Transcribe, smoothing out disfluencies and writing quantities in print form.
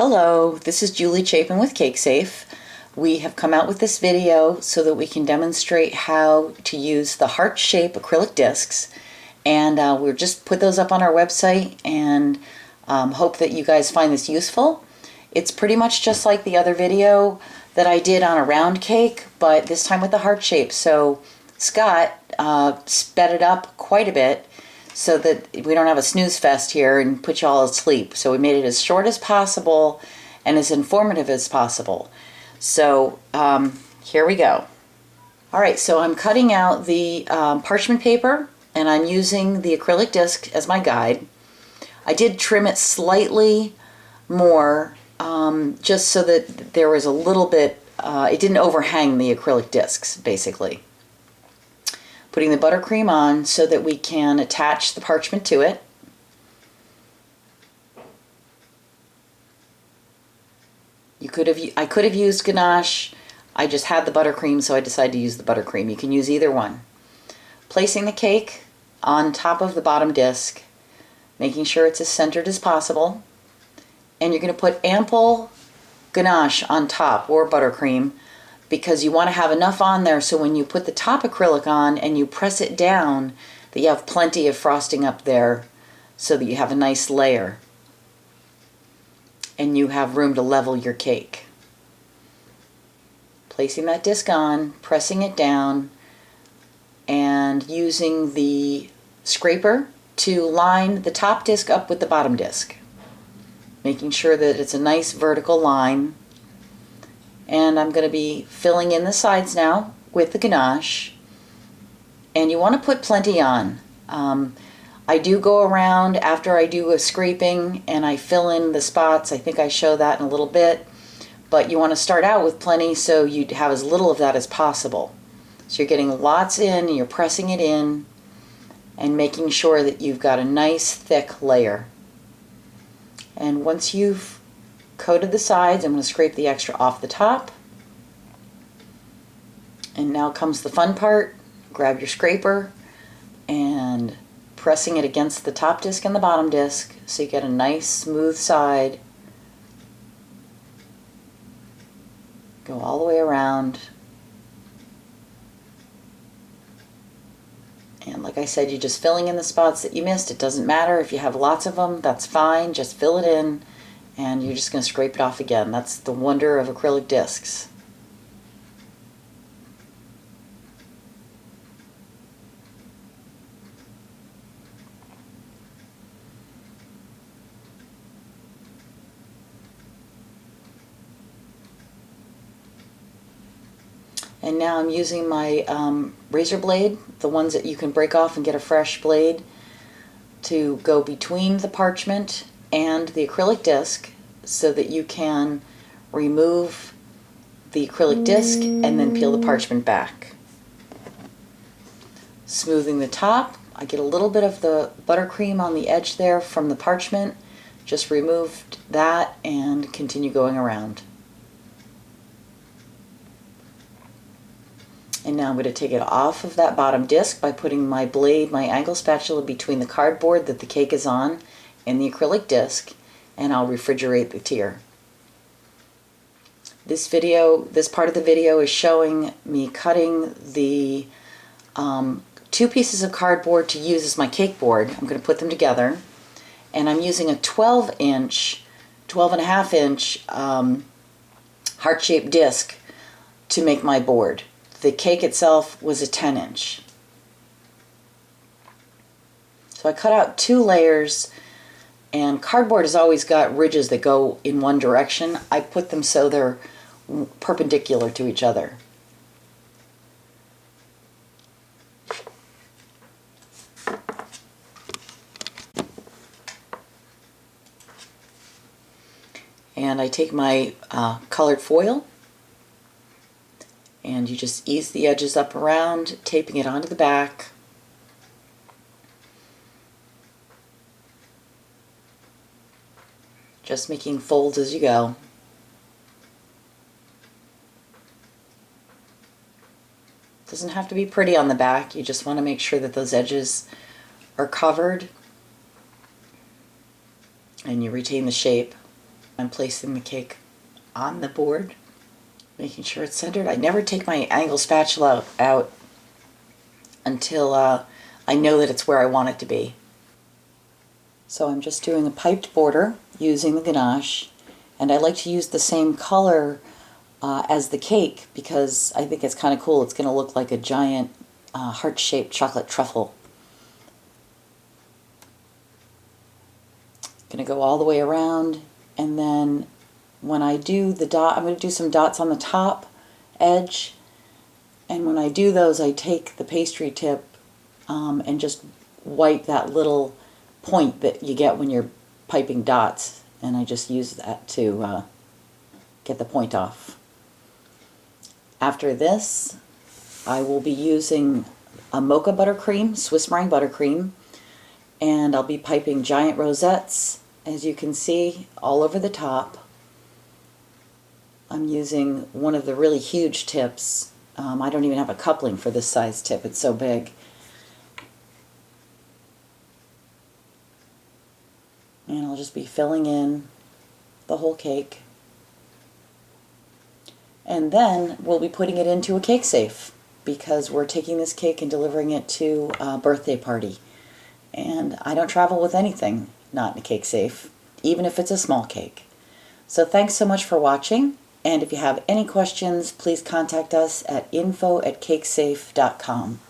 Hello, this is Julie Chapin with CakeSafe. We have come out with this video so that we can demonstrate how to use the Heart Shaped Acrylic Disks, and we'll just put those up on our website and hope that you guys find this useful. It's pretty much just like the other video that I did on a round cake, but this time with the heart shape. So Scott sped it up quite a bit so that we don't have a snooze fest here and put you all asleep. So we made it as short as possible and as informative as possible. So here we go. All right, so I'm cutting out the parchment paper and I'm using the acrylic disc as my guide. I did trim it slightly more just so that there was a little bit, it didn't overhang the acrylic discs basically. Putting the buttercream on so that we can attach the parchment to it. I could have used ganache. I just had the buttercream, so I decided to use the buttercream. You can use either one. Placing the cake on top of the bottom disc, making sure it's as centered as possible. And you're going to put ample ganache on top, or buttercream, because you want to have enough on there so when you put the top acrylic on and you press it down, that you have plenty of frosting up there so that you have a nice layer and you have room to level your cake. Placing that disc on, pressing it down, and using the scraper to line the top disc up with the bottom disc, making sure that it's a nice vertical line. And I'm going to be filling in the sides now with the ganache. And you want to put plenty on. I do go around after I do a scraping and I fill in the spots. I think I show that in a little bit. But you want to start out with plenty so you have as little of that as possible. So you're getting lots in and you're pressing it in and making sure that you've got a nice thick layer. And once you've coated the sides, I'm going to scrape the extra off the top. And now comes the fun part. Grab your scraper and pressing it against the top disc and the bottom disc so you get a nice smooth side. Go all the way around. And like I said, you're just filling in the spots that you missed. It doesn't matter if you have lots of them, that's fine. Just fill it in. And you're just going to scrape it off again. That's the wonder of acrylic discs. And now I'm using my razor blade, the ones that you can break off and get a fresh blade, to go between the parchment and the acrylic disc so that you can remove the acrylic disc and then peel the parchment back. Smoothing the top. I get a little bit of the buttercream on the edge there from the parchment. Just removed that and continue going around. And now I'm going to take it off of that bottom disc by putting my blade, my angle spatula, between the cardboard that the cake is on and the acrylic disc, and I'll refrigerate the tier. This part of the video is showing me cutting the two pieces of cardboard to use as my cake board. I'm going to put them together, and I'm using a 12-inch, 12.5-inch heart-shaped disc to make my board. The cake itself was a 10-inch. So I cut out 2 layers, and cardboard has always got ridges that go in one direction. I put them so they're perpendicular to each other. And I take my colored foil, and you just ease the edges up around, taping it onto the back. Just making folds as you go. Doesn't have to be pretty on the back, you just want to make sure that those edges are covered and you retain the shape. I'm placing the cake on the board, making sure it's centered. I never take my angle spatula out until I know that it's where I want it to be. So I'm just doing a piped border using the ganache, and I like to use the same color as the cake because I think it's kind of cool. It's going to look like a giant heart-shaped chocolate truffle. Going to go all the way around, and then when I do the dot, I'm going to do some dots on the top edge, and when I do those I take the pastry tip and just wipe that little point that you get when you're piping dots, and I just use that to get the point off. After this, I will be using a mocha buttercream, Swiss meringue buttercream, and I'll be piping giant rosettes, as you can see, all over the top. I'm using one of the really huge tips. I don't even have a coupling for this size tip, it's so big. And I'll just be filling in the whole cake. And then we'll be putting it into a CakeSafe because we're taking this cake and delivering it to a birthday party. And I don't travel with anything not in a CakeSafe, even if it's a small cake. So thanks so much for watching, and if you have any questions, please contact us at info@cakesafe.com.